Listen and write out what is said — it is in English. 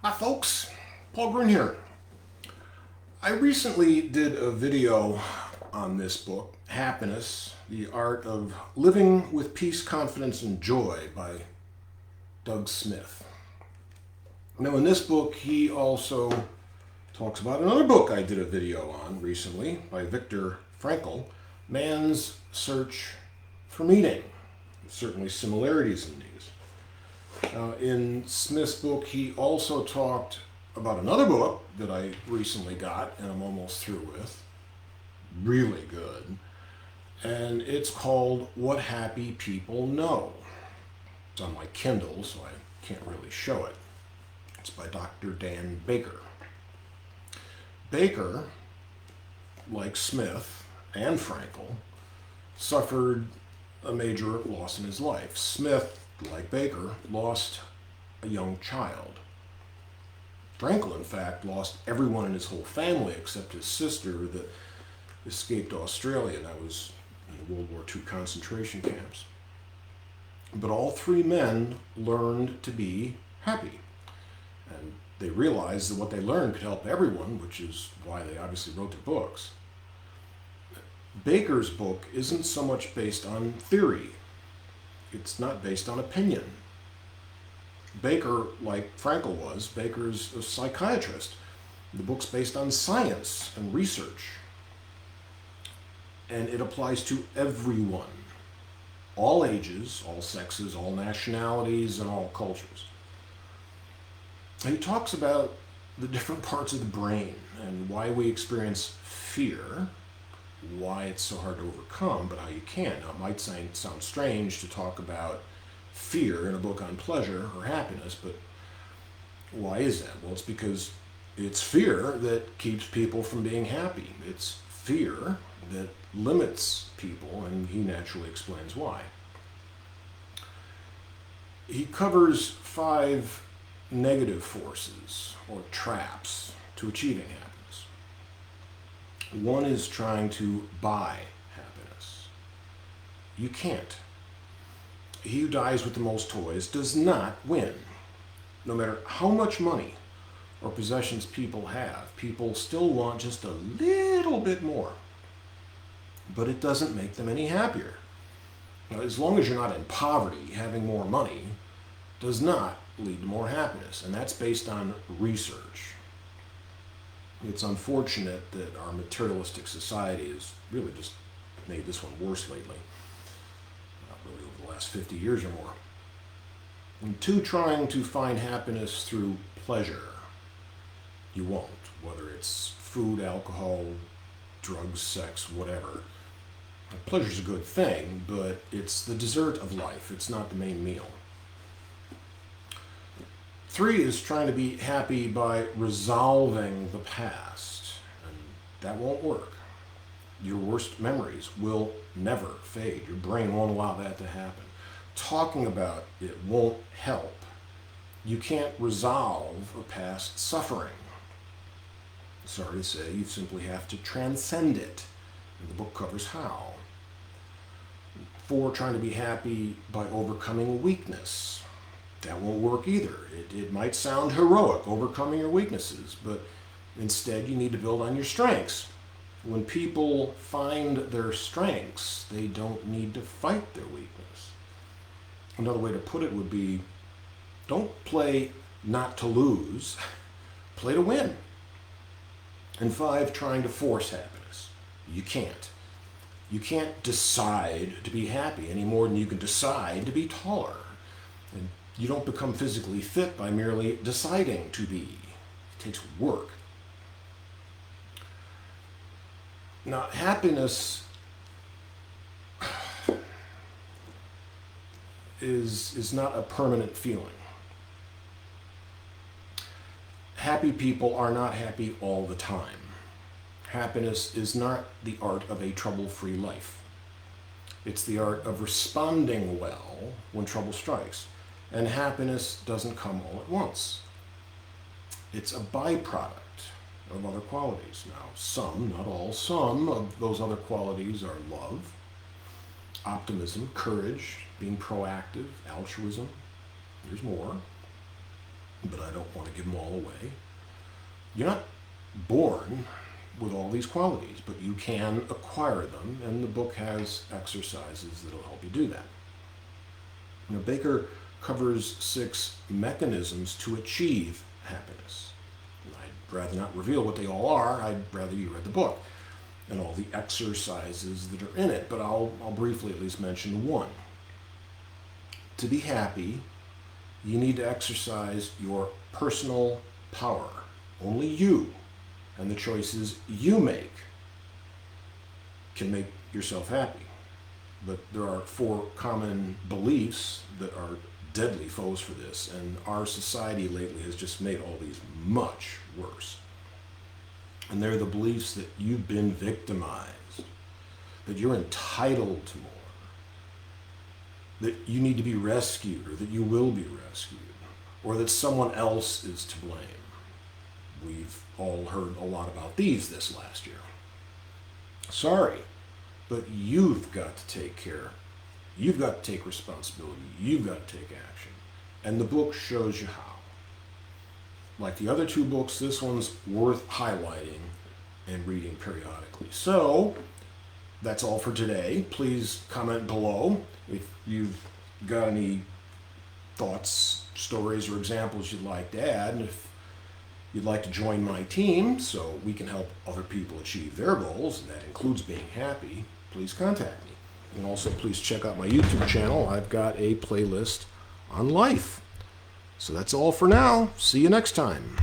Hi folks, Paul Green here. I recently did a video on this book, Happiness, The Art of Living with Peace, Confidence, and Joy by Doug Smith. Now in this book, he also talks about another book I did a video on recently by Viktor Frankl, Man's Search for Meaning. There's certainly similarities in these. In Smith's book, he also talked about another book that I recently got and I'm almost through with. Really good. And it's called What Happy People Know. It's on my Kindle, so I can't really show it. It's by Dr. Dan Baker. Baker, like Smith and Frankl, suffered a major loss in his life. Smith, like Baker, lost a young child. Frankl, in fact, lost everyone in his whole family except his sister that escaped Australia. That was in World War II concentration camps. But all three men learned to be happy. And they realized that what they learned could help everyone, which is why they obviously wrote their books. Baker's book isn't so much based on theory. It's not based on opinion. Baker, like Frankl was, Baker's a psychiatrist. The book's based on science and research. And it applies to everyone. All ages, all sexes, all nationalities, and all cultures. And he talks about the different parts of the brain and why we experience fear, why it's so hard to overcome, but how you can. Now, it might sound strange to talk about fear in a book on pleasure or happiness, but why is that? Well, it's because it's fear that keeps people from being happy. It's fear that limits people, and he naturally explains why. He covers 5 negative forces or traps to achieving happiness. One is trying to buy happiness. You can't. He who dies with the most toys does not win. No matter how much money or possessions people have, people still want just a little bit more. But it doesn't make them any happier. Now, as long as you're not in poverty, having more money does not lead to more happiness, and that's based on research. It's unfortunate that our materialistic society has really just made this one worse lately. Not really over the last 50 years or more. And 2, trying to find happiness through pleasure. You won't, whether it's food, alcohol, drugs, sex, whatever. Pleasure's a good thing, but it's the dessert of life. It's not the main meal. 3 is trying to be happy by resolving the past, and that won't work. Your worst memories will never fade. Your brain won't allow that to happen. Talking about it won't help. You can't resolve a past suffering. Sorry to say, you simply have to transcend it, and the book covers how. 4, trying to be happy by overcoming weakness. That won't work either. It might sound heroic, overcoming your weaknesses, but instead you need to build on your strengths. When people find their strengths, they don't need to fight their weakness. Another way to put it would be, don't play not to lose, play to win. And 5, trying to force happiness. You can't. You can't decide to be happy any more than you can decide to be taller. And you don't become physically fit by merely deciding to be. It takes work. Now, happiness is not a permanent feeling. Happy people are not happy all the time. Happiness is not the art of a trouble-free life. It's the art of responding well when trouble strikes. And happiness doesn't come all at once. It's a byproduct of other qualities. Now, some, not all, some of those other qualities are love, optimism, courage, being proactive, altruism. There's more. but I don't want to give them all away. You're not born with all these qualities, but you can acquire them, and the book has exercises that'll help you do that. Baker covers 6 mechanisms to achieve happiness. I'd rather not reveal what they all are. I'd rather you read the book and all the exercises that are in it, but I'll briefly at least mention one. To be happy, you need to exercise your personal power. Only you and the choices you make can make yourself happy. But there are 4 common beliefs that are deadly foes for this, and our society lately has just made all these much worse. And they're the beliefs that you've been victimized, that you're entitled to more, that you need to be rescued, or that you will be rescued, or that someone else is to blame. We've all heard a lot about these this last year. Sorry, but you've got to take care. You've got to take responsibility. You've got to take action. And the book shows you how. Like the other 2 books, this one's worth highlighting and reading periodically. So, that's all for today. Please comment below if you've got any thoughts, stories, or examples you'd like to add. And if you'd like to join my team so we can help other people achieve their goals, and that includes being happy, please contact me. And also please check out my YouTube channel. I've got a playlist on life. So that's all for now. See you next time.